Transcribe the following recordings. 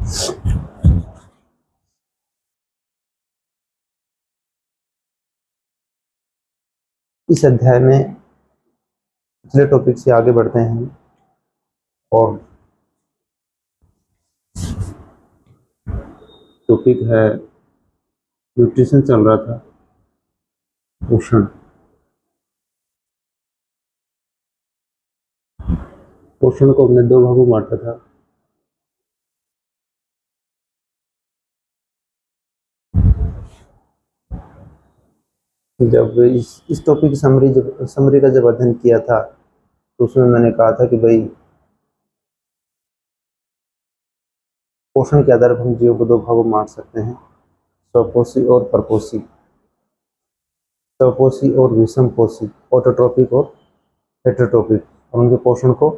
इस अध्याय में पिछले टॉपिक से आगे बढ़ते हैं और टॉपिक है न्यूट्रिशन चल रहा था, पोषण। पोषण को हमने दो भागों में बांटा था। जब इस टॉपिक की समरी का जब अध्ययन किया था तो उसमें मैंने कहा था कि भाई पोषण के आधार पर हम जीवों को दो भागों में बांट सकते हैं, स्वपोषी और परपोषी, स्वपोषी और विषमपोषी, ऑटोट्रोपिक और हेटेरोट्रोपिक, और उनके पोषण को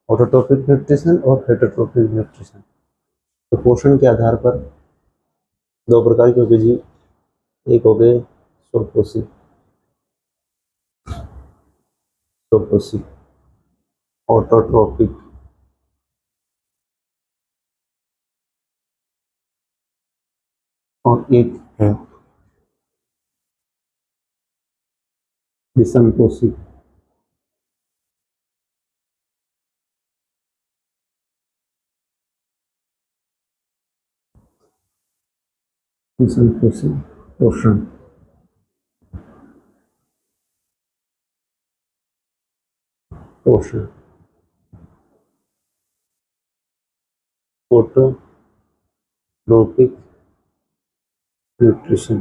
ऑटोट्रोपिक न्यूट्रिशन और हेटेरोट्रोपिक न्यूट्रिशन। तो पोषण के आधार पर दो प्रकार के हो गए जीव, एक हो गए स्वपोषी, स्वपोषी ऑटोट्रोपिक, और एक है विषमपोषी। विषमपोषी पोषण। पोषण ऑटोट्रोपिक न्यूट्रिशन,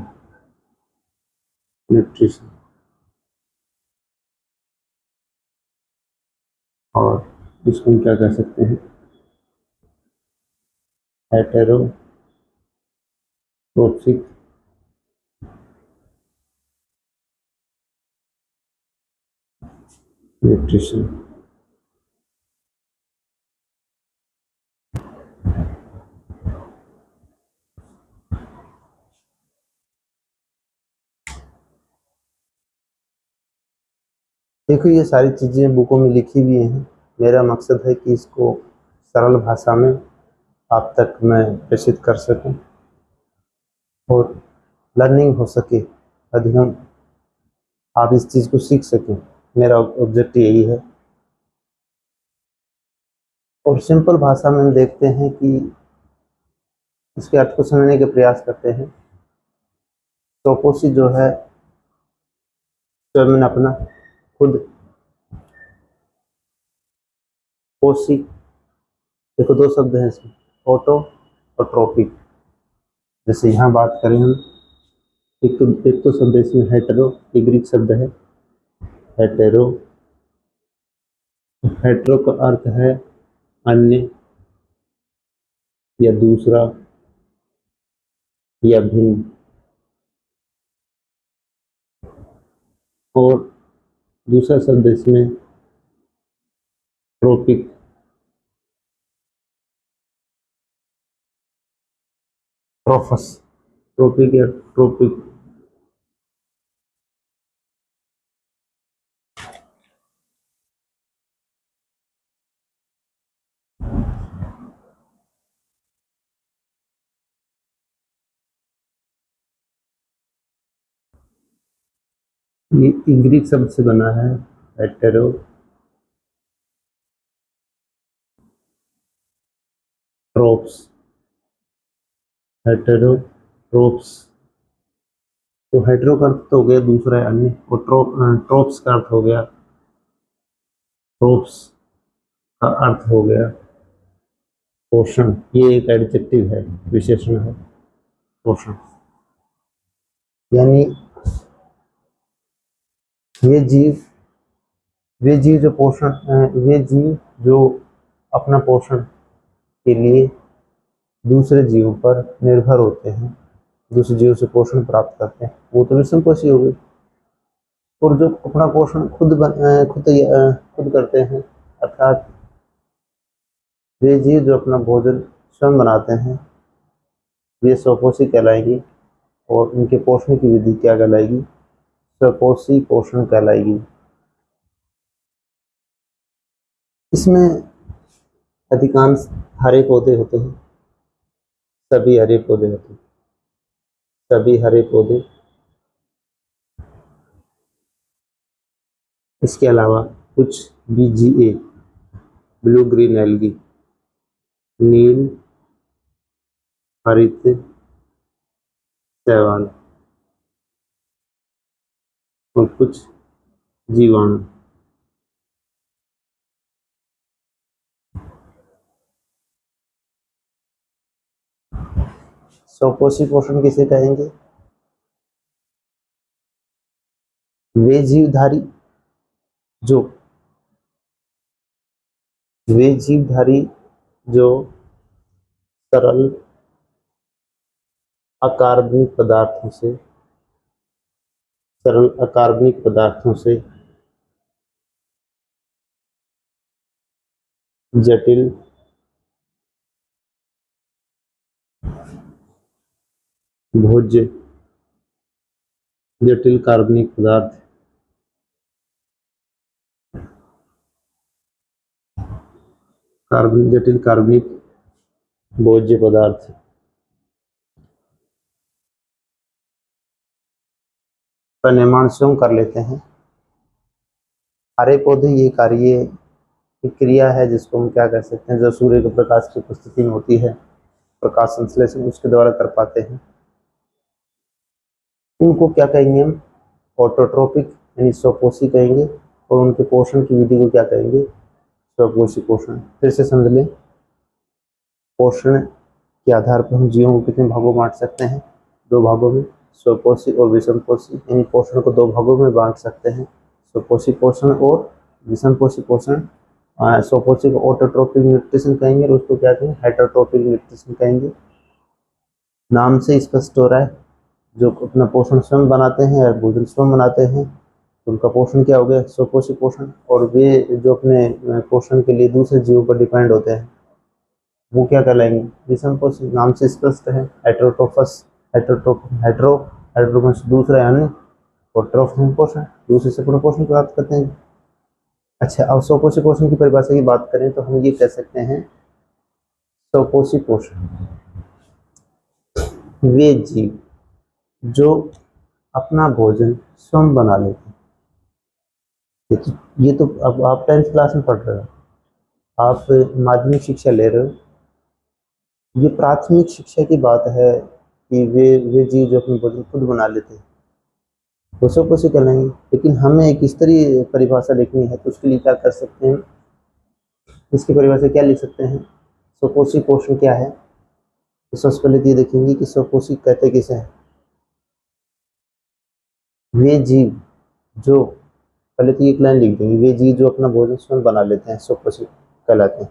न्यूट्रिशन। और इसको हम क्या कह सकते हैं, हेटेरोट्रोपिक न्यूट्रिशन। देखो ये सारी चीज़ें बुकों में लिखी हुई हैं। मेरा मकसद है कि इसको सरल भाषा में आप तक मैं प्रेषित कर सकूं और लर्निंग हो सके, अधिगम, आप इस चीज़ को सीख सकें। मेरा ऑब्जेक्टिव यही है। और सिंपल भाषा में हम देखते हैं कि इसके अर्थ को समझने के प्रयास करते हैं। स्वपोषी जो है स्वयं अपना खुद पोषी। देखो दो शब्द हैं इसमें, ऑटो और ट्रोपिक। जैसे यहाँ बात करें हम, एक तो शब्द इसमें हेटेरो, एक ग्रीक शब्द है हेटेरो। हेटेरो का अर्थ है अन्य या दूसरा या भिन्न, और दूसरा शब्द इसमें ट्रोपिक, ट्रोफस, ट्रोपिक या ट्रोपिक। ये ग्रीक शब्द से बना है हेटेरो, ट्रोप्स, हेटेरोट्रोप्स। तो हेटेरो का अर्थ तो हो गया दूसरा है अन्य, और ट्रोप्स का अर्थ हो गया, ट्रोप्स का अर्थ हो गया पोषण। ये एक एडजेक्टिव है, विशेषण है पोषण। यानी वे जीव जो पोषण, वे जीव जो अपना पोषण के लिए दूसरे जीवों पर निर्भर होते हैं, दूसरे जीवों से पोषण प्राप्त करते हैं, वो तो विषमपोषी हो गई। और जो अपना पोषण खुद करते हैं, अर्थात वे जीव जो अपना भोजन स्वयं बनाते हैं, वे स्वपोषी कहलाएंगी। और उनके पोषण की विधि क्या कहलाएगी, स्वपोषी पोषण कहलाएगी। इसमें अधिकांश हरे पौधे होते हैं, सभी हरे पौधे होते हैं, सभी हरे पौधे। इसके अलावा कुछ BGA, ब्लू ग्रीन एल्गी, नील हरित शैवाल, और कुछ जीवाणु। स्वपोषी पोषण किसे कहेंगे? वे जीवधारी जो जो सरल अकार्बनिक पदार्थों से जटिल भोज्य जटिल कार्बनिक पदार्थ जटिल कार्बनिक भोज्य पदार्थ का निर्माण स्वयं कर लेते हैं। हरे पौधे ये कार्य, एक क्रिया है जिसको हम क्या कह सकते हैं, जो सूर्य के प्रकाश की उपस्थिति में होती है, प्रकाश संश्लेषण उसके द्वारा कर पाते हैं। उनको क्या कहेंगे हम? ऑटोट्रोपिक यानी स्वपोषी कहेंगे। और उनके पोषण की विधि को क्या कहेंगे? स्वपोषी पोषण। फिर से समझ लें, पोषण के आधार पर हम जीवों को कितने भागों में बांट सकते हैं? 2 भागों में, स्वपोषी और विषमपोषी। यानी पोषण को 2 भागों में बांट सकते हैं, स्वपोषी पोषण और विषमपोषी पोषण। स्वपोषी को ऑटोट्रोपिक न्यूट्रिशन कहेंगे और उसको क्या कहेंगे? हेटरोट्रोपिक न्यूट्रिशन कहेंगे। नाम से स्पष्ट हो रहा है, जो अपना पोषण स्वयं बनाते हैं या भोजन स्वयं बनाते हैं, तो उनका पोषण क्या हो गया? स्वपोषी पोषण। और वे जो अपने पोषण के लिए दूसरे जीवों पर डिपेंड होते हैं, वो क्या कहलाएंगे? विषमपोषी। नाम से स्पष्ट है, हेटरोट्रोफस, हेटरोट्रोफस दूसरा यानी, और ट्रोफस पोषण, दूसरे से अपना पोषण प्राप्त करते हैं। अच्छा, अब स्वपोषी पोषण की परिभाषा की बात करें तो हम ये कह सकते हैं, स्वपोषी पोषण वे जीव जो अपना भोजन स्वयं बना लेते हैं। ये तो अब आप 10th क्लास में पढ़ रहे हो, आप माध्यमिक शिक्षा ले रहे हो, ये प्राथमिक शिक्षा की बात है कि वे जीव जो अपने भोजन खुद बना लेते हैं, वो स्वपोषी कहलाएंगे। लेकिन हमें एक स्तरीय परिभाषा लिखनी है, तो उसके लिए क्या कर सकते हैं? इसकी परिभाषा क्या लिख सकते हैं? स्वपोषी पोषण क्या है? तो सबसे पहले ये देखेंगे कि स्वपोषी कहते किसे हैं। वे जीव जो, पहले तो एक लाइन लिख देंगे, वे जीव जो अपना भोजन स्वयं बना लेते हैं स्वपोषी कहलाते हैं,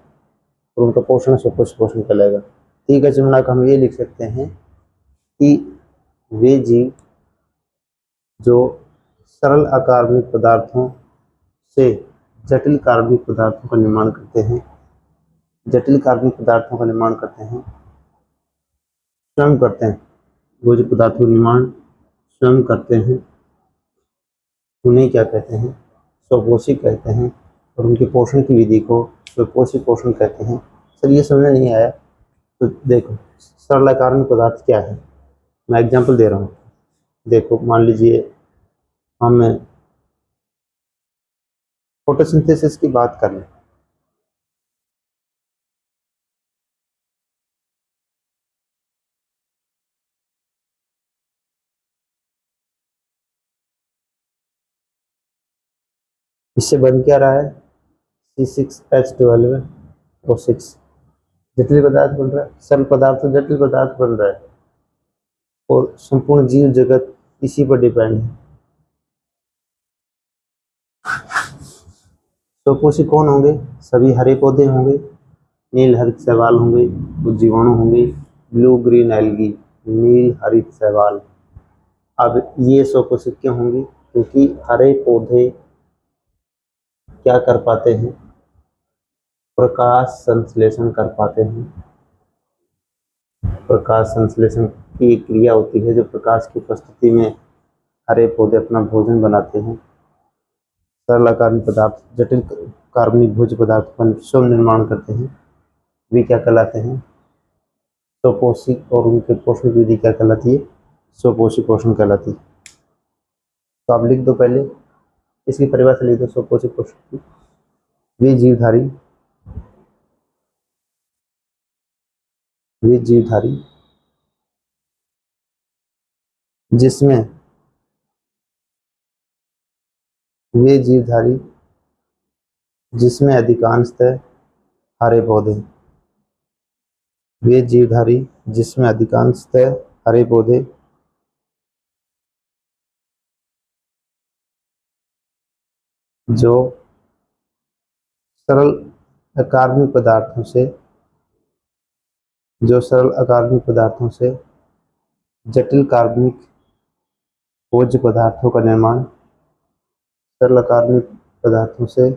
और उनका पोषण स्वपोषी पोषण कहलाएगा। ठीक है, जमुना का हम ये लिख सकते हैं कि वे जीव जो सरल अकार्बनिक पदार्थों से जटिल कार्बनिक पदार्थों का निर्माण करते हैं, जटिल कार्बनिक पदार्थों का निर्माण करते हैं, स्वयं करते हैं, वो जो पदार्थों का निर्माण स्वयं करते हैं, उन्हें क्या कहते हैं? स्वपोषी कहते हैं। और उनके पोषण की विधि को स्वपोषी पोषण कहते हैं। सर ये समझ में नहीं आया तो देखो, सरल अकार्बनिक पदार्थ क्या है, मैं एग्जांपल दे रहा हूँ। देखो, मान लीजिए हम फोटोसिंथेसिस की बात कर लें। इससे बन क्या रहा है? C6H12O6 जटिल पदार्थ बन रहा है, सरल पदार्थ से जटिल पदार्थ बन रहा है, और संपूर्ण जीव जगत इसी पर डिपेंड है। स्वपोषी कौन होंगे? सभी हरे पौधे होंगे, नील हरित शैवाल होंगे, कुछ जीवाणु होंगे, ब्लू ग्रीन एल्गी, नील हरित शैवाल। अब ये स्वपोषी क्यों होंगे? क्योंकि हरे पौधे क्या कर पाते हैं? प्रकाश संश्लेषण कर पाते हैं। प्रकाश संश्लेषण की एक क्रिया होती है, जो प्रकाश की उपस्थिति में हरे पौधे अपना भोजन बनाते हैं। सरल कार्बनिक पदार्थ जटिल कार्बनिक भोज्य पदार्थ का स्वयं निर्माण करते हैं, वे क्या कहलाते हैं? स्वपोषी और उनके पोषण की विधि क्या कहलाती है? स्वपोषी पोषण कहलाती है। तो आप लिख दो, पहले इसकी परिभाषा लिख दो स्वपोषी पोषण की। वे जीवधारी जिसमें वे जीवधारी जिसमें अधिकांशतः हरे पौधे, वे जीवधारी जिसमें अधिकांशतः हरे पौधे जो सरल अकार्बनिक पदार्थों से जटिल कार्बनिक भोज्य पदार्थों का निर्माण, सरल अकार्बनिक पदार्थों से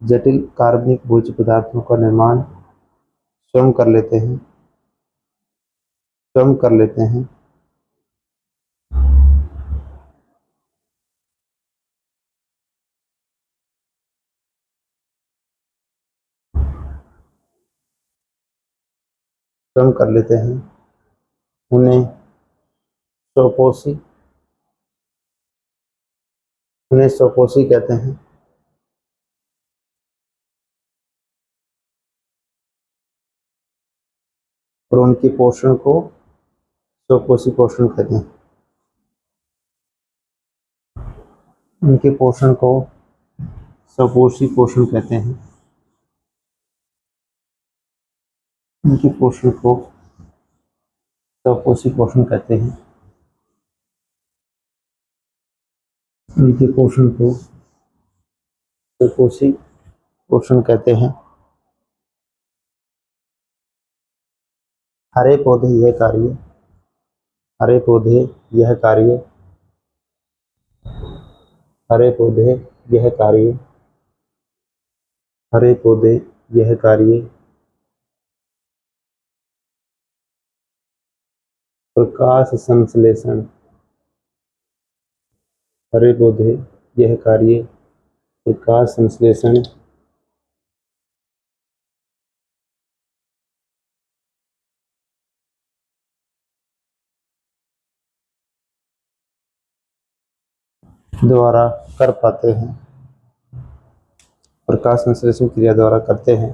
जटिल कार्बनिक भोज्य पदार्थों का निर्माण स्वयं कर लेते हैं, स्वयं कर लेते हैं स्वयं कर लेते हैं उन्हें स्वपोषी कहते हैं। और उनके पोषण को स्वपोषी पोषण कहते हैं। उनके पोषण को स्वपोषी पोषण कहते हैं। उनके पोषण को स्वपोषी पोषण कहते हैं। उनके पोषण को स्वपोषी पोषण कहते हैं। हरे पौधे यह कार्य हरे पौधे यह कार्य हरे पौधे यह कार्य हरे पौधे यह कार्य प्रकाश संश्लेषण हरे पौधे यह कार्य प्रकाश संश्लेषण द्वारा कर पाते हैं, प्रकाश संश्लेषण क्रिया द्वारा करते हैं।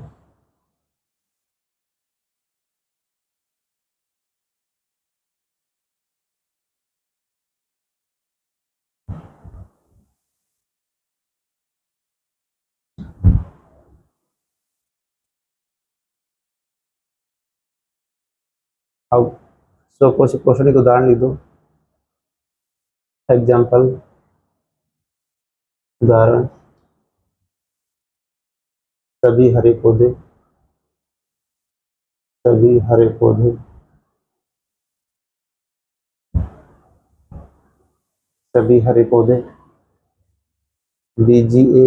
अब स्वपोषी पोषण के उदाहरण लिख दो। एग्जाम्पल, उदाहरण, सभी हरे पौधे सभी हरे पौधे सभी हरे पौधे बीजीए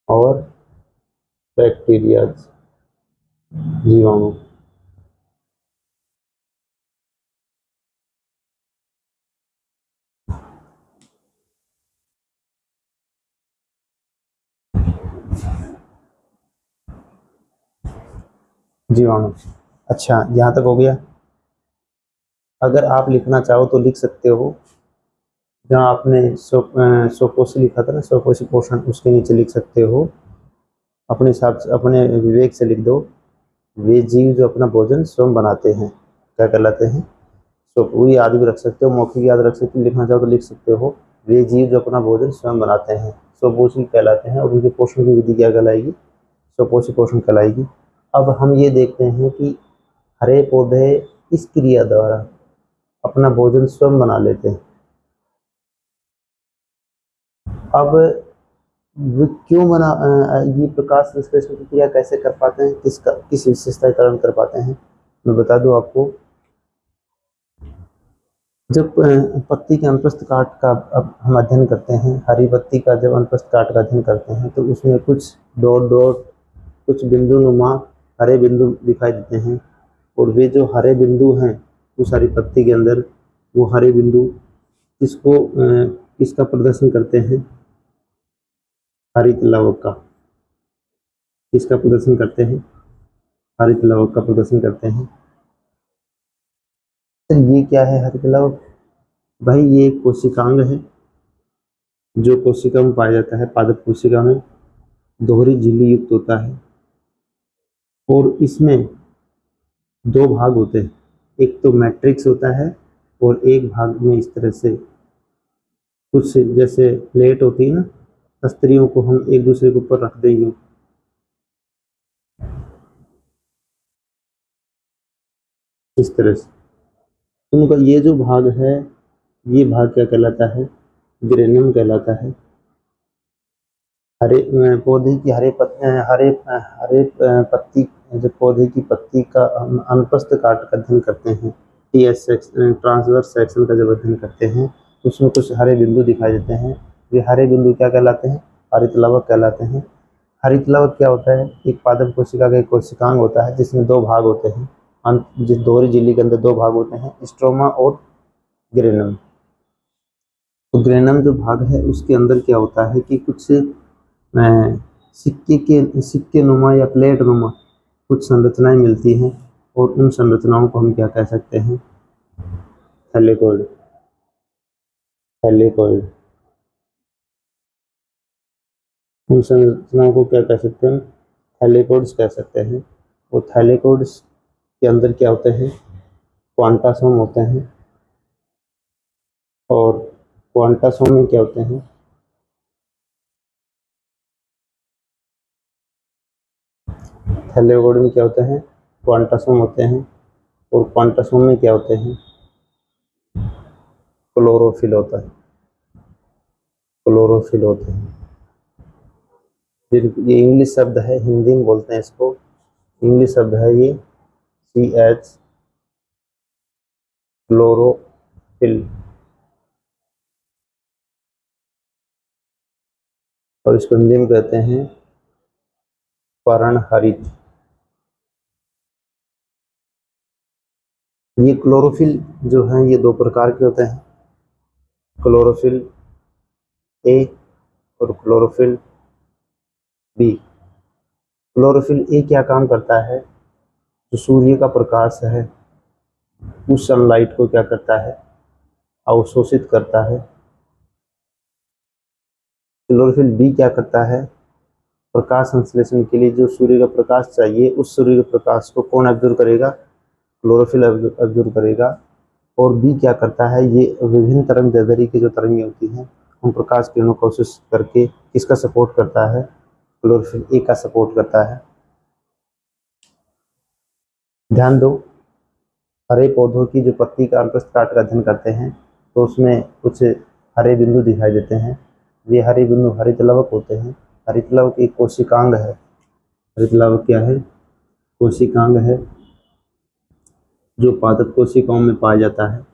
और बैक्टीरिया जीवाणु जीवाणु। अच्छा, यहाँ तक हो गया। अगर आप लिखना चाहो तो लिख सकते हो, जहाँ आपने स्वपोषी लिखा था ना, स्वपोषी पोषण, उसके नीचे लिख सकते हो अपने हिसाब से, अपने विवेक से लिख दो, वे जीव जो अपना भोजन स्वयं बनाते हैं क्या कहलाते हैं? तो वही याद भी रख सकते हो, मौखिक याद रख सकते हो, लिखना चाहो तो लिख सकते हो, वे जीव जो अपना भोजन स्वयं बनाते हैं स्वपोषी कहलाते हैं। और उनके पोषण की विधि क्या कहलाएगी? स्वपोषी पोषण कहलाएगी। अब हम ये देखते हैं कि हरे पौधे इस क्रिया द्वारा अपना भोजन स्वयं बना लेते हैं। अब वो क्यों ये प्रकाश संश्लेषण की क्रिया कैसे कर पाते हैं, किस विशेषता के कारण कर पाते हैं, मैं बता दूं आपको। जब पत्ती के अनुप्रस्थ काट का अब हम अध्ययन करते हैं, हरी पत्ती का जब अनुप्रस्थ काट का अध्ययन करते हैं तो उसमें कुछ डॉट डॉट, कुछ बिंदु नुमा हरे बिंदु दिखाई देते हैं। और वे जो हरे बिंदु हैं उस हरी पत्ती के अंदर, वो हरे बिंदु किसका प्रदर्शन करते हैं? हरित लवक का। किसका प्रदर्शन करते हैं? हरित लवक का प्रदर्शन करते हैं। तो ये क्या है हरित लवक? भाई ये एक कोशिकांग है जो कोशिका में पाया जाता है, पादप कोशिका में दोहरी झिल्ली युक्त होता है और इसमें दो भाग होते हैं, एक तो मैट्रिक्स होता है और एक भाग में इस तरह से कुछ जैसे प्लेट होती है ना, तस्तरियों को हम एक दूसरे के ऊपर रख देंगे, इस तरह से। उनका ये जो भाग है, ये भाग क्या कहलाता है? ग्रेनम कहलाता है। हरे पौधे की हरे पत्ती, जब पौधे की पत्ती का हम अनुप्रस्थ काट का अध्ययन करते हैं, टीएस सेक्शन, ट्रांसवर्स सेक्शन का जब अध्ययन करते हैं तो उसमें कुछ हरे बिंदु दिखाई देते हैं। ये हरे बिंदु क्या कहलाते हैं? हरित लवक कहलाते हैं। हरित लवक क्या होता है? एक पादप कोशिका का एक कोशिकांग होता है जिसमें दो भाग होते हैं, जिस दोहरी झिल्ली के अंदर दो भाग होते हैं, स्ट्रोमा और ग्रेनम। तो ग्रेनम जो भाग है उसके अंदर क्या होता है कि कुछ सिक्के नुमा या प्लेट नुमा कुछ संरचनाएं मिलती हैं और उन संरचनाओं को हम क्या कह सकते हैं? थैलेकोइड। थैलेकोइड, उन संरचनाओं को क्या कह सकते हैं? थैलेकोइड्स कह सकते हैं। और थैलेकोइड्स के अंदर क्या होते हैं? क्वांटासोम होते हैं। और क्वांटासोम में क्या होते हैं? थैलेकोइड में क्या होते हैं? क्वांटासोम होते हैं। और क्वांटासोम में क्या होते हैं? क्लोरोफिल होता है। क्लोरोफिल होते हैं। ये इंग्लिश शब्द है, हिंदी में बोलते हैं इसको, इंग्लिश शब्द है ये CH, क्लोरोफिल। और इसको हिंदी में कहते हैं पर्णहरित। ये क्लोरोफिल जो है ये दो प्रकार के होते हैं, क्लोरोफिल ए और क्लोरोफिल बी। क्लोरोफिल ए क्या काम करता है? जो सूर्य का प्रकाश है उस सनलाइट को क्या करता है? अवशोषित करता है। क्लोरोफिल बी क्या करता है? प्रकाश संश्लेषण के लिए जो सूर्य का प्रकाश चाहिए उस सूर्य के प्रकाश को कौन एब्जॉर्ब करेगा? क्लोरोफिल एब्जॉर्ब करेगा। और बी क्या करता है? ये विभिन्न तरंग दैर्ध्य की जो तरंगें होती हैं उन प्रकाश किरणों को अवशोषित करके किसका सपोर्ट करता है? क्लोरोफिल ए का सपोर्ट करता है। ध्यान दो, हरे पौधों की जो पत्ती का अनुप्रस्थ काट का अध्ययन करते हैं तो उसमें कुछ हरे बिंदु दिखाई देते हैं। ये हरे बिंदु हरित लवक होते हैं। हरित लवक एक कोशिकांग है। हरित लवक क्या है? कोशिकांग है जो पादप कोशिकाओं में पाया जाता है,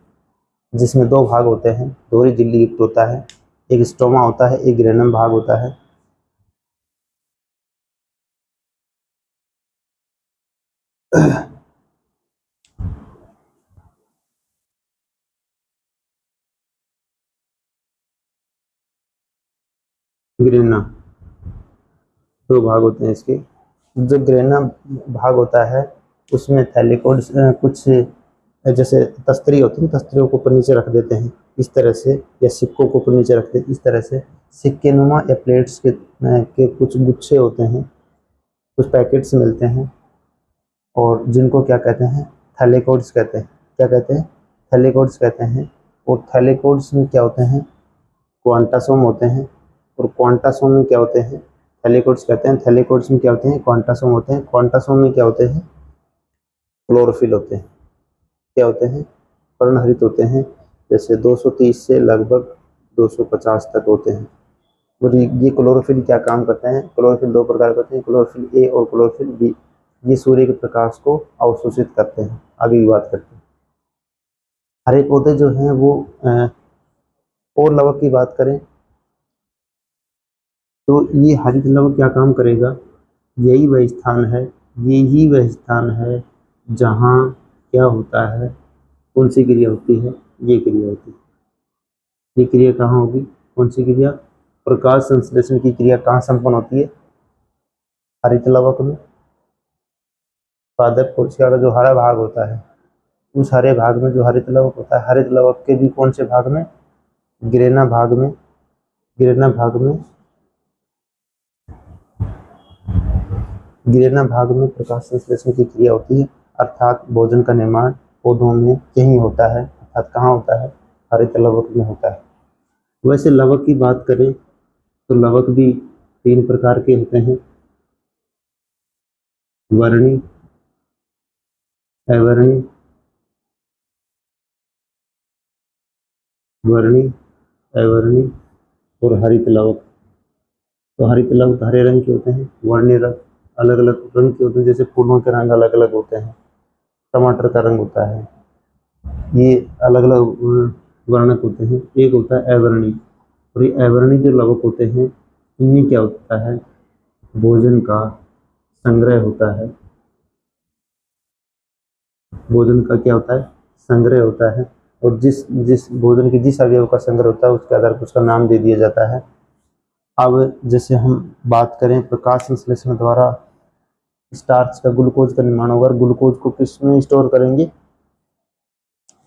जिसमें दो भाग होते हैं, दोहरी झिल्ली युक्त होता है, एक स्ट्रोमा होता है, एक ग्रेनम भाग होता है। ग्रेना, दो भाग होते हैं इसके। जो ग्रेना भाग होता है उसमें थैलेकोइड्स कुछ जैसे तस्तरी होती है, तस्तरियों को ऊपर नीचे रख देते हैं इस तरह से, या सिक्कों को ऊपर नीचे रखते हैं इस तरह से। सिक्के नुमा या प्लेट्स के कुछ गुच्छे होते हैं, कुछ पैकेट्स मिलते हैं और जिनको क्या कहते हैं? थैलेकोइड्स कहते हैं। क्या कहते हैं? थैलेकोइड्स कहते हैं। और थैलेकोइड्स में क्या होते हैं? क्वांटासोम होते हैं। और क्वांटासोम में क्या होते हैं? थैलेकोइड्स कहते हैं। थैलेकोइड्स में क्या होते हैं? क्वांटासोम होते हैं। क्वांटासोम में क्या होते हैं? क्लोरोफिल होते हैं। क्या होते हैं? पर्णहरित होते हैं। जैसे 230 से लगभग 250 तक होते हैं। और ये क्लोरोफिल क्या काम करते हैं? क्लोरोफिल दो प्रकार के होते हैं, क्लोरोफिल ए और क्लोरोफिल बी। ये सूर्य के प्रकाश को अवशोषित करते हैं। आगे की बात करते हैं। हरे पौधे जो हैं वो और लवक की बात करें तो ये हरित लवक क्या काम करेगा? यही वह स्थान है, यही वह स्थान है जहाँ क्या होता है? कौन सी क्रिया होती है? ये क्रिया होती है। ये क्रिया कहाँ होगी? कौन सी क्रिया? प्रकाश संश्लेषण की क्रिया कहाँ संपन्न होती है? हरित लवक में। पादप कोशिका का जो हरा भाग होता है, उस हरे भाग में जो हरित लवक होता है, हरित लवक के भी कौन से भाग में, गिरेना भाग में, गिरेना भाग में, गिरेना भाग में प्रकाश संश्लेषण की क्रिया होती है। अर्थात भोजन का निर्माण पौधों में यही होता है, अर्थात कहाँ होता है, हरित लवक में होता है। वैसे लवक की बात करें तो लवक भी 3 प्रकार के होते हैं, वर्णी, अवर्णी, वर्णी, अवर्णी और हरित लवक। तो हरित लवक हरे रंग के होते हैं, वर्णी रंग अलग अलग रंग के होते हैं, जैसे फूलों के रंग अलग अलग होते हैं, टमाटर का रंग होता है, ये अलग अलग वर्णक होते हैं। एक होता है अवर्णी, और ये अवर्णी जो लवक होते हैं, इनमें क्या होता है, भोजन का संग्रह होता है, भोजन का क्या होता है, संग्रह होता है। और जिस जिस भोजन के जिस अवयव का संग्रह होता है उसके आधार पर उसका नाम दे दिया जाता है। अब जैसे हम बात करें प्रकाश संश्लेषण द्वारा स्टार्च का, ग्लूकोज का निर्माण होगा, ग्लूकोज को किस में स्टोर करेंगे,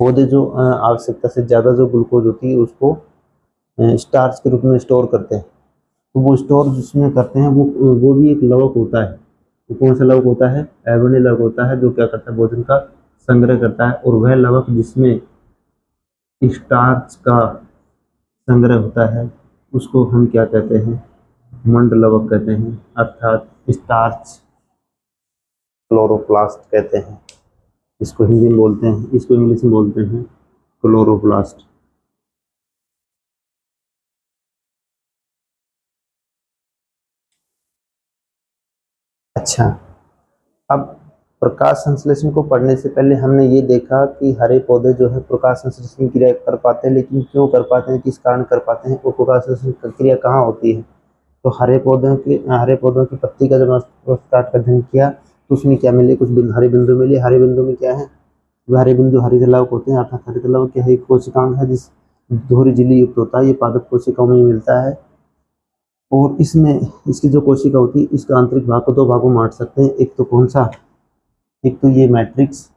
पौधे जो आवश्यकता से ज़्यादा जो ग्लूकोज होती है उसको स्टार्च के रूप में स्टोर करते हैं। तो वो स्टोर जिसमें करते हैं वो भी एक लवक होता है। तो कौन सा लवक होता है, एवोनी लवक होता है, जो क्या करता है, भोजन का संग्रह करता है। और वह लवक जिसमें स्टार्च का संग्रह होता है उसको हम क्या कहते हैं, मंड लवक कहते हैं, अर्थात स्टार्च क्लोरोप्लास्ट कहते हैं। इसको हिंदी में बोलते हैं, इसको इंग्लिश में बोलते हैं क्लोरोप्लास्ट। अच्छा, अब प्रकाश संश्लेषण को पढ़ने से पहले हमने ये देखा कि हरे पौधे जो है प्रकाश संश्लेषण की क्रिया कर पाते हैं, लेकिन क्यों कर पाते हैं, किस कारण कर पाते हैं, वो प्रकाश संश्लेषण की क्रिया कहाँ होती है। तो हरे पौधों की पत्ती का जब काट का अध्ययन किया तो उसमें क्या मिले, कुछ हरे बिंदु मिले। हरे बिंदु में क्या है, वह हरे बिंदु हरित लवक होते हैं, अर्थात हरित लवक क्या है, एक कोशिकांग है जिस दोहरी झिल्ली युक्त होता है, ये पादप कोशिकाओं में मिलता है। और इसमें इसकी जो कोशिका होती है, इसका आंतरिक भाग को 2 भागों में बांट सकते हैं। एक तो कौन सा, एक तो ये मैट्रिक्स,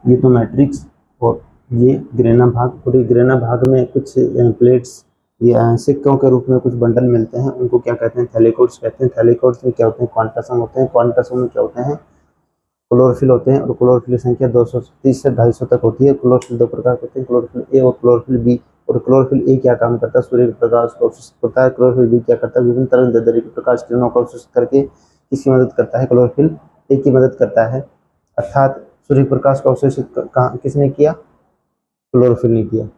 ये तो मैट्रिक्स, और ये ग्रेना भाग। और ये ग्रेना भाग में कुछ प्लेट्स या सिक्कों के रूप में कुछ बंडल मिलते हैं, उनको क्या कहते हैं, थैलेकोइड्स कहते हैं। थैलेकोइड्स में क्या होते हैं, क्वांटासम होते हैं। क्वांटासम में क्या होते हैं, क्लोरोफिल होते हैं। और क्लोरोफिल की संख्या 230 से 250 तक होती है। क्लोरोफिल 2 प्रकार के होते हैं, क्लोरोफिल ए और क्लोरोफिल बी। और क्लोरोफिल ए क्या काम करता है, सूर्य के प्रकाश को अवशोषित करता है। क्लोरोफिल बी क्या करता है, विभिन्न तरंग दैर्ध्य के प्रकाश किरणों को अवशोषित करके किसकी मदद करता है, क्लोरोफिल ए की मदद करता है। अर्थात सूर्य प्रकाश को अवशोषित किसने किया, क्लोरोफिल ने किया।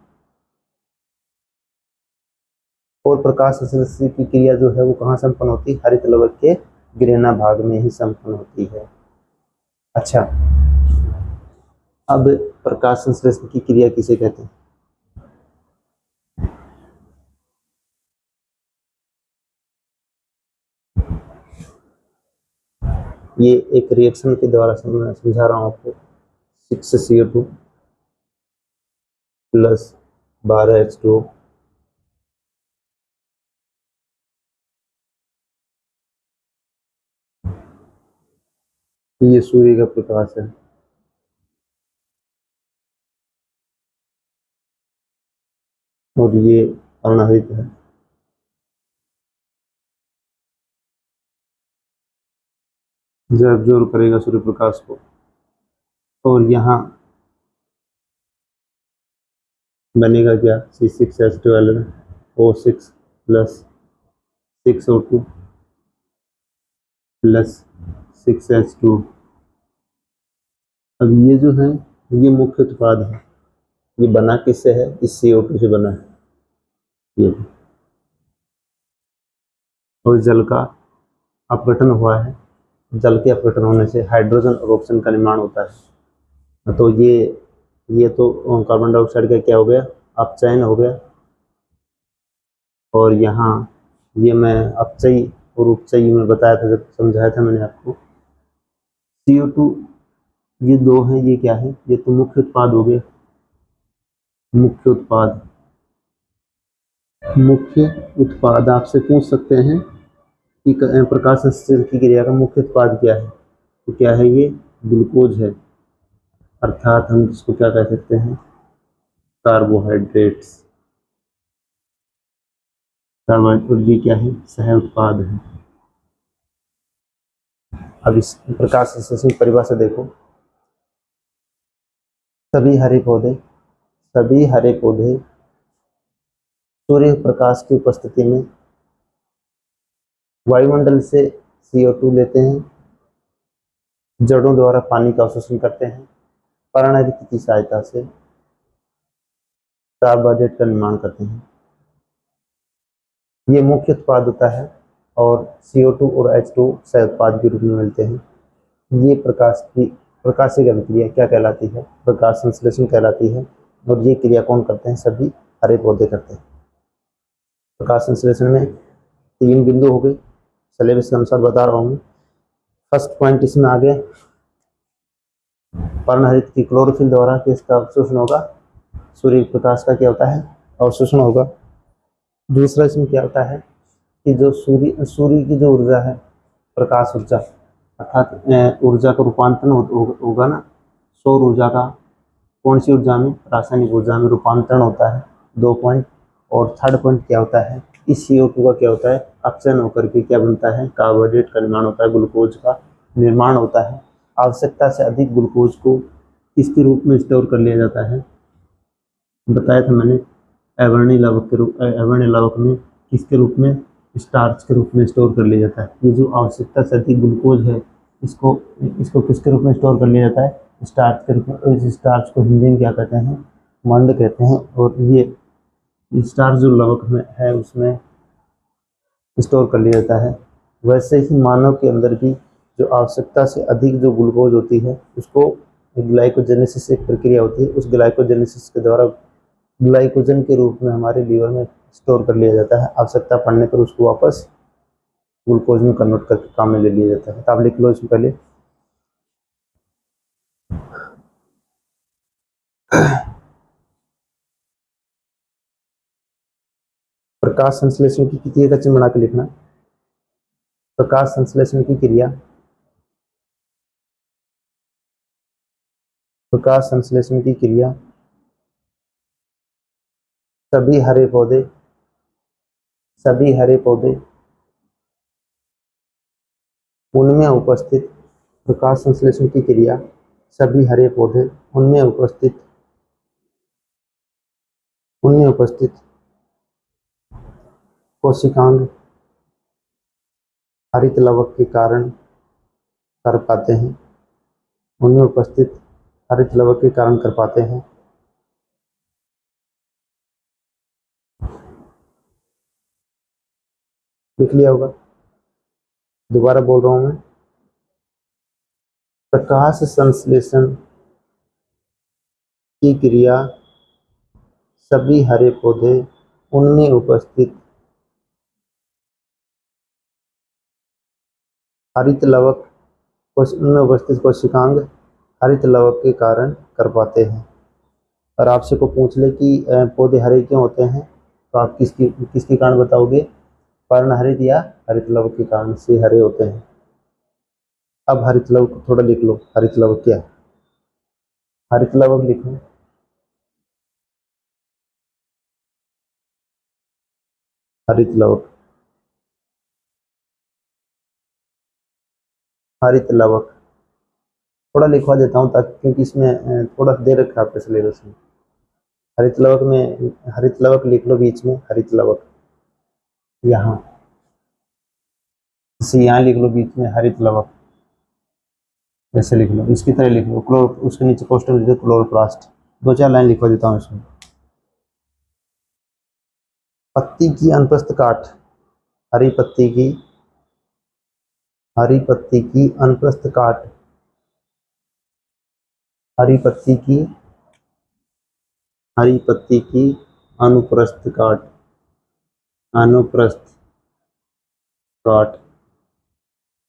और प्रकाश संश्लेषण की क्रिया जो है वो कहाँ संपन्न होती है, हरित लवक के गिरेना भाग में ही संपन्न होती है। अच्छा, अब प्रकाश संश्लेषण की क्रिया किसे कहते हैं, ये एक रिएक्शन के द्वारा समझा रहा हूँ आपको। 6CO2 प्लस 12H2O ये सूर्य का प्रकाश है, और ये अनाहरित है। जो एब्जॉर्व करेगा सूर्य प्रकाश को। और यहाँ बनेगा क्या, C6H12O6 plus 6O2 plus 6H2। अब ये जो है ये मुख्य उत्पाद है, ये बना किससे है, इस CO2 से बना है ये। और जल का अपघटन हुआ है, जल के अपघटन होने से हाइड्रोजन और ऑक्सीजन का निर्माण होता है। तो ये तो कार्बन डाइऑक्साइड का क्या हो गया, अपचयन हो गया। और यहाँ ये मैं अपचयी और उपचयी में बताया था जब समझाया था मैंने आपको। CO2 ये 2 हैं, ये क्या है, ये तो मुख्य उत्पाद हो गए। मुख्य उत्पाद, मुख्य उत्पाद आपसे पूछ सकते हैं कि प्रकाश संश्लेषण की क्रिया का मुख्य उत्पाद क्या है, तो क्या है ये ग्लूकोज है, अर्थात हम इसको क्या कह सकते हैं, कार्बोहाइड्रेट्स। कार्बोहाइड्रेट ये क्या है, सह उत्पाद है। अब इस प्रकाश संश्लेषण की परिभाषा देखो। सभी हरे पौधे सूर्य प्रकाश की उपस्थिति में वायुमंडल से CO2 लेते हैं, जड़ों द्वारा पानी का अवशोषण करते हैं, परागण की सहायता से कार्बोहाइड्रेट का निर्माण करते हैं। ये मुख्य उत्पाद होता है और CO2 और H2 सह उत्पाद के रूप में मिलते हैं। ये प्रकाशीय अभिक्रिया क्या कहलाती है, प्रकाश संश्लेषण कहलाती है। और ये क्रिया कौन करते हैं, सभी हरे पौधे करते हैं। प्रकाश संश्लेषण में 3 बिंदु हो गए, सिलेबस के अनुसार बता रहा हूँ। फर्स्ट पॉइंट इसमें आ गया, पर्णहरित की क्लोरोफिल द्वारा किसका अवशोषण होगा, सूर्य प्रकाश का क्या होता है, अवशोषण होगा। दूसरा इसमें क्या होता है कि जो सूर्य की जो ऊर्जा है, प्रकाश ऊर्जा, अर्थात ऊर्जा का रूपांतरण होगा ना, सौर ऊर्जा का कौन सी ऊर्जा में, रासायनिक ऊर्जा में रूपांतरण होता है, 2 पॉइंट। और थर्ड पॉइंट क्या होता है, इस CO2 का क्या होता है, अपचयन होकर के क्या बनता है, कार्बोहाइड्रेट का निर्माण होता है, ग्लूकोज का निर्माण होता है। आवश्यकता से अधिक ग्लूकोज को किसके रूप में स्टोर कर लिया जाता है, बताया था मैंने, अवर्णीय लवक में किसके रूप में, स्टार्च के रूप में स्टोर कर लिया जाता है। ये जो आवश्यकता से अधिक ग्लूकोज है, इसको किसके रूप में स्टोर कर लिया जाता है, स्टार्च के रूप में। इस स्टार्च को हिंदी में क्या कहते हैं, मंड कहते हैं। और ये स्टार्च जो लवक में है उसमें स्टोर कर लिया जाता है। वैसे ही मानव के अंदर भी जो आवश्यकता से अधिक जो ग्लूकोज होती है, उसको ग्लाइकोजेनेसिस एक प्रक्रिया होती है, उस ग्लाइकोजेनेसिस के द्वारा ग्लाइकोजन के रूप में हमारे लीवर में स्टोर कर लिया जाता है। आवश्यकता पड़ने पर उसको वापस ग्लूकोज में कन्वर्ट करके काम में ले लिया जाता है। तो आप लिख लो इसमें पहले, प्रकाश संश्लेषण की क्रिया का चिन्ह बना के लिखना। प्रकाश संश्लेषण की क्रिया, प्रकाश संश्लेषण की क्रिया सभी हरे पौधे उनमें उपस्थित, प्रकाश संश्लेषण की क्रिया सभी हरे पौधे उनमें उपस्थित कोशिकांग हरित लवक के कारण कर पाते हैं, उनमें उपस्थित हरित लवक के कारण कर पाते हैं। लिख लिया होगा, दोबारा बोल रहा हूं मैं। प्रकाश संश्लेषण की क्रिया सभी हरे पौधे उनमें उपस्थित हरित लवक उनमें उपस्थित कोशिकांग हरित लवक के कारण कर पाते हैं। और आपसे को पूछ ले कि पौधे हरे क्यों होते हैं, तो आप किसके कारण बताओगे, पर्णहरित या हरित लवक के कारण से हरे होते हैं। अब हरित लवक थोड़ा लिख लो, हरित लवक क्या है, हरित लवक लिखो। हरित लवक, हरित लवक थोड़ा लिखवा देता हूँ ताकि, क्योंकि इसमें थोड़ा दे रखा है आपके सिलेबस में। हरित लवक में हरित लवक लिख लो बीच में, हरित लवक यहाँ, इसे यहाँ लिख लो बीच में, हरित लवक ऐसे लिख लो, इसकी तरह लिख लो। उसके नीचे कोष्टक लिख दो क्लोरोप्लास्ट। 2-4 लाइन लिखवा देता हूँ इसमें। पत्ती की अनुप्रस्थ काट, हरी पत्ती की अनुप्रस्थ काट, हरी पत्ती की अनुप्रस्थ काट,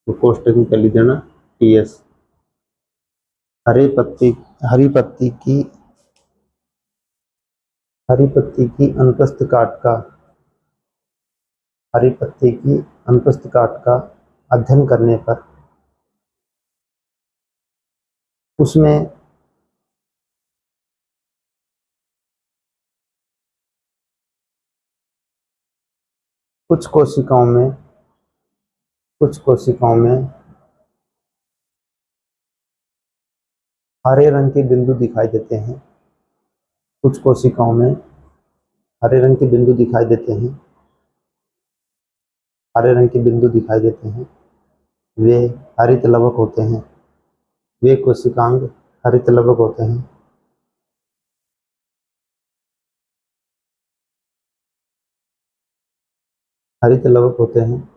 तो कोष्टक में कर ली देना TS। हरी पत्ती की अनुप्रस्थ काट का, हरी पत्ती की अनुप्रस्थ काट का अध्ययन करने पर उसमें कुछ कोशिकाओं में हरे रंग के बिंदु दिखाई देते हैं। कुछ कोशिकाओं में हरे रंग के बिंदु दिखाई देते हैं। हरे रंग के बिंदु दिखाई देते हैं। वे हरित लवक होते हैं। वे कोशिकांग हरित लवक होते हैं। हरित लवक होते हैं।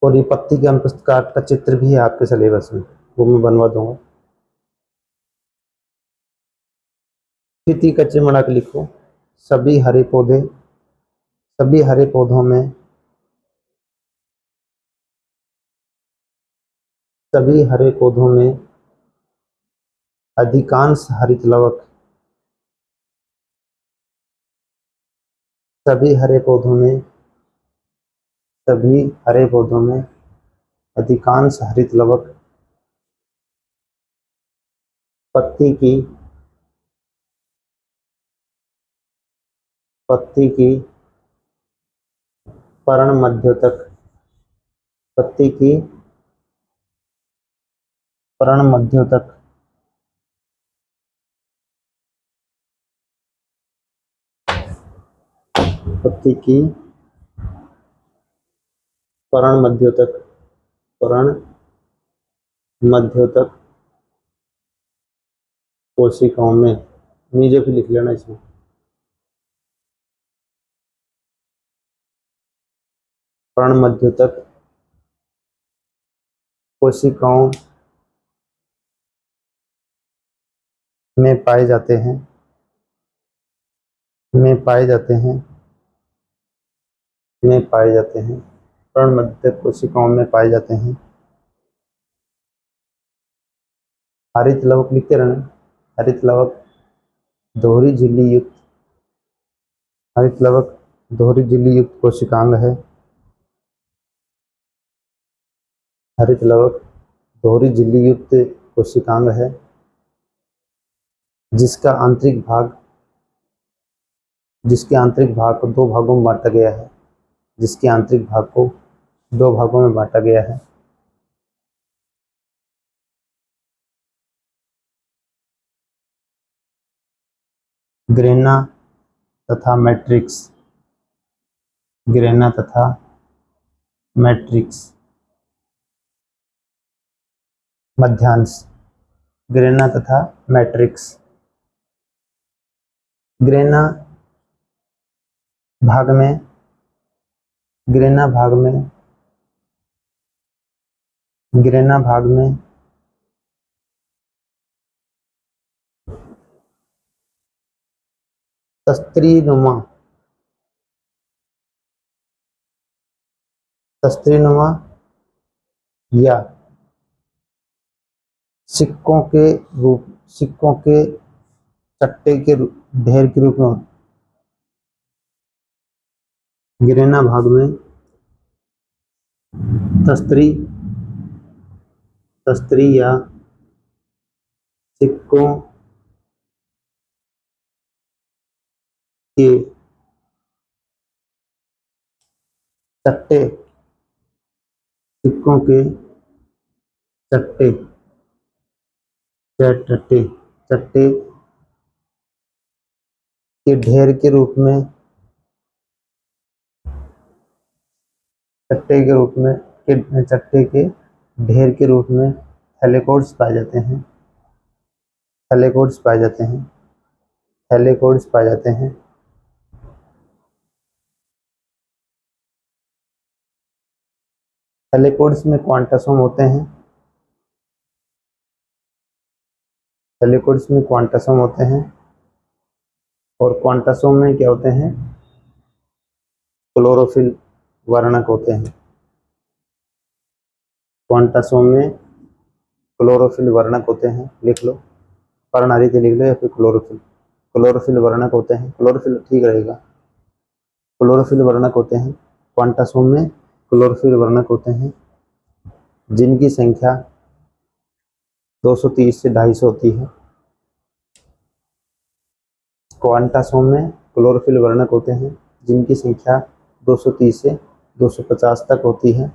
और ये पत्ती के अनुप्रस्थ का चित्र भी है आपके सिलेबस में, वो मैं बनवा दूंगा। स्थिति कच्चे मड़ा के लिखो। सभी हरे पौधों में सभी हरे पौधों में अधिकांश हरित लवक सभी हरे पौधों में अधिकांश हरित लवक पत्ती की पर्ण मध्य तक पत्ती की पर्ण मध्य तक पत्ती की पर्ण मध्य तक कोशिकाओं में, नीचे भी लिख लेना इसमें, पर्ण मध्य तक कोशिकाओं में पाए जाते हैं पर्ण मध्य तक कोशिकाओं में पाए जाते हैं। हरित लवक लिखते रहना। हरित लवक दोहरी झिल्ली युक्त कोशिकांग है। हरित लवक दोहरी झिल्ली युक्त कोशिकांग है जिसके आंतरिक भाग को दो भागों में बांटा गया है। ग्रेना तथा मैट्रिक्स मध्यांश। ग्रेना तथा मैट्रिक्स। ग्रेना भाग में तस्त्रीनुमा या सिक्कों के चट्टे के ढेर के रूप में गिरेना भाग में तस्त्री या सिक्कों के चट्टे के ढेर के रूप में थैलेकोइड्स पाए जाते हैं। थैलेकोइड्स में क्वांटोसोम होते हैं। और क्वांटोसोम में क्या होते हैं? क्लोरोफिल वर्णक होते हैं। लिख लो, पर्णाली से लिख लो या फिर क्लोरोफिल वर्णक होते हैं। क्लोरोफिल ठीक रहेगा। क्वांटोसोम में क्लोरोफिल वर्णक होते हैं। जिनकी संख्या 230 से 250 होती है। क्वांटासोम में क्लोरोफिल वर्णक होते हैं जिनकी संख्या 230 से 250 तक होती है।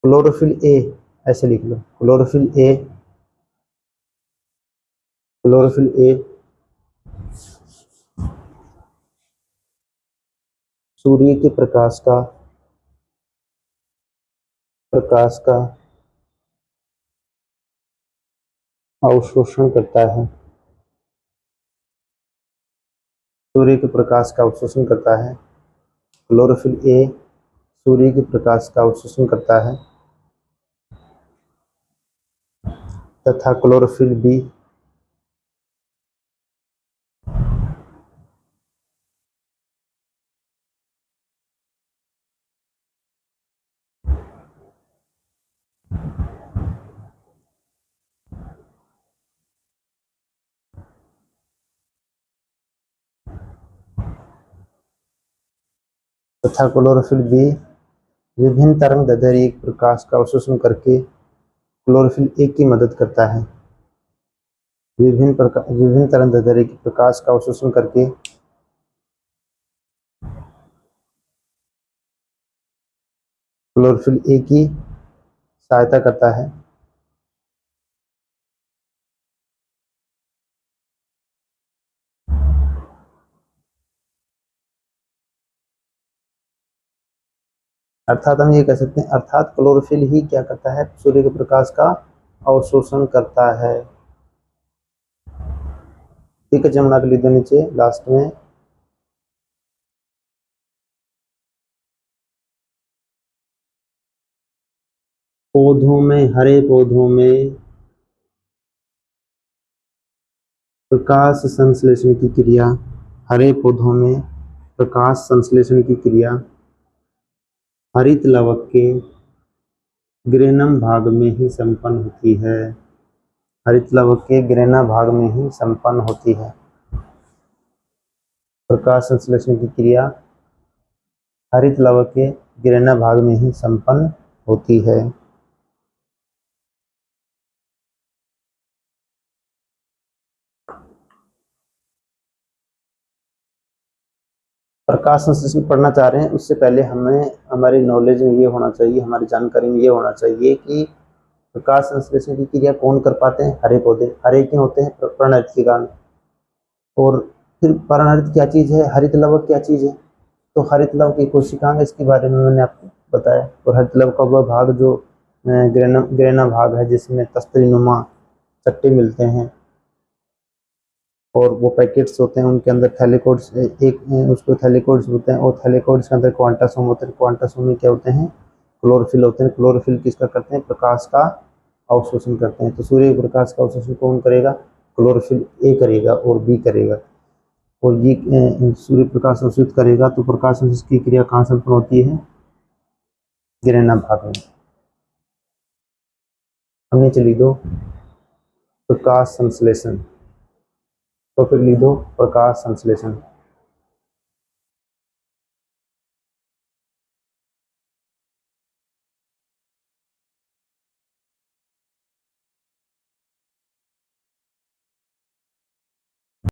क्लोरोफिल ए, ऐसे लिख लो, क्लोरोफिल ए सूर्य के प्रकाश का अवशोषण करता है। सूर्य के प्रकाश का अवशोषण करता है। क्लोरोफिल ए सूर्य के प्रकाश का अवशोषण करता है तथा क्लोरोफिल बी विभिन्न तरंगदैर्घ्य प्रकाश का अवशोषण करके क्लोरोफिल ए की मदद करता है। विभिन्न तरंगदैर्घ्य के प्रकाश का अवशोषण करके क्लोरोफिल ए की सहायता करता है। अर्थात हम ये कह सकते हैं, अर्थात क्लोरोफिल ही क्या करता है, सूर्य के प्रकाश का अवशोषण करता है। ठीक है, जमुना के लिए नीचे लास्ट में हरे पौधों में प्रकाश संश्लेषण की क्रिया, हरे पौधों में प्रकाश संश्लेषण की क्रिया हरित लवक के ग्रेनम भाग में ही संपन्न होती है। हरित लवक के ग्रेना भाग में ही संपन्न होती है। प्रकाश संश्लेषण की क्रिया हरित लवक के ग्रेना भाग में ही संपन्न होती है। प्रकाश संश्लेषण पढ़ना चाह रहे हैं, उससे पहले हमें हमारी नॉलेज में ये होना चाहिए, हमारी जानकारी में ये होना चाहिए कि प्रकाश संश्लेषण की क्रिया कौन कर पाते हैं, हरे पौधे। हरे क्यों होते हैं, पर्णहरित के कारण। और फिर पर्णहरित क्या चीज़ है, हरित लवक क्या चीज़ है, तो हरित लवक की कोशिकांग, इसके बारे में मैंने आपको बताया। और हरित लवक का वह भाग जो ग्रेना भाग है जिसमें तस्तरी नुमा चट्टे मिलते हैं और वो पैकेट्स होते हैं, उनके अंदर थैलेकोइड्स उसको थैलेकोइड्स होते हैं और थैलेकोइड्स के अंदर क्वांटासोम होते हैं। क्वांटासोम में क्या होते हैं, क्लोरोफिल होते हैं। क्लोरोफिल किसका करते हैं, प्रकाश का अवशोषण करते हैं। तो सूर्य प्रकाश का अवशोषण कौन करेगा, क्लोरोफिल ए करेगा और बी करेगा। और ये सूर्य प्रकाश अवशोषित करेगा तो प्रकाश संश्लेषण की क्रिया कहाँ संपन्न होती है, ग्रेना भाग में। हमने चली दो प्रकाश संश्लेषण, तो फिर लिख दो प्रकाश संश्लेषण।